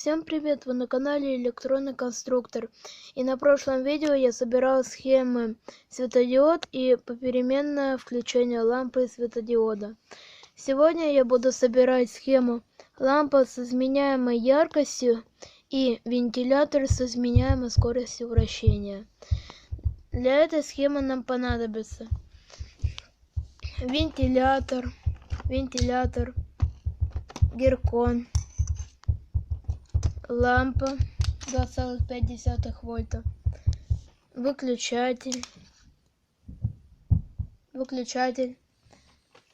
Всем привет! Вы на канале Электронный Конструктор. И на прошлом видео я собирал схемы светодиод и попеременное включение лампы и светодиода. Сегодня я буду собирать схему лампа с изменяемой яркостью и вентилятор с изменяемой скоростью вращения. Для этой схемы нам понадобится вентилятор, гиркон, лампа 2,5 вольта, выключатель,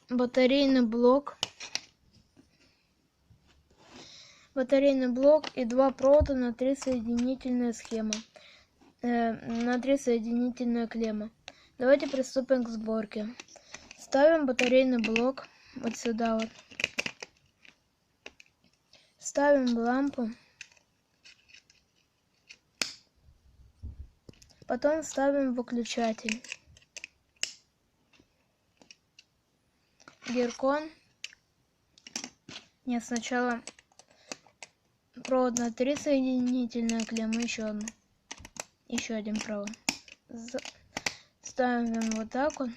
батарейный блок и два провода на 3 соединительные схемы, на 3 соединительные клеммы. Давайте приступим к сборке. Ставим батарейный блок вот сюда вот. Ставим лампу. Потом ставим выключатель. Гиркон. Нет, сначала провод на 3 соединительные клеммы, еще один провод. Ставим вот так вот.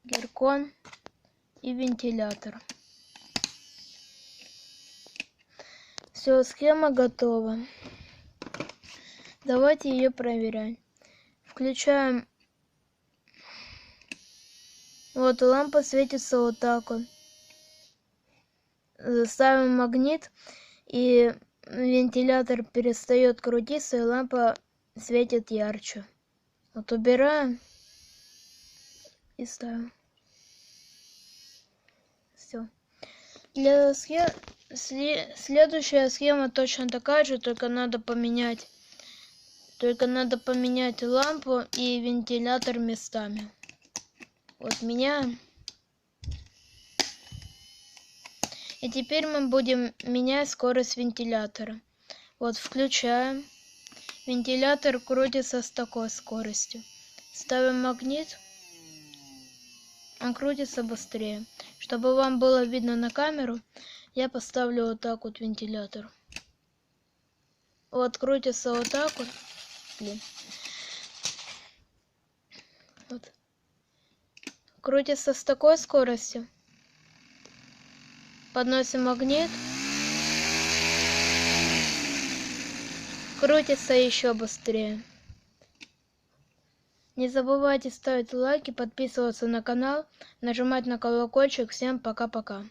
Гиркон и вентилятор. Все, схема готова. Давайте ее проверять. Включаем. Вот лампа светится вот так вот. Ставим магнит, и вентилятор перестает крутиться, и лампа светит ярче. Вот убираем и ставим. Все. Следующая схема точно такая же, только надо поменять лампу и вентилятор местами. Вот меняем. И теперь мы будем менять скорость вентилятора. Вот включаем. Вентилятор крутится с такой скоростью. Ставим магнит. Он крутится быстрее. Чтобы вам было видно на камеру, я поставлю вот так вот вентилятор. Вот крутится вот так вот. Вот. Крутится с такой скоростью. Подносим магнит. Крутится еще быстрее. Не забывайте ставить лайки, подписываться на канал, нажимать на колокольчик. Всем пока-пока.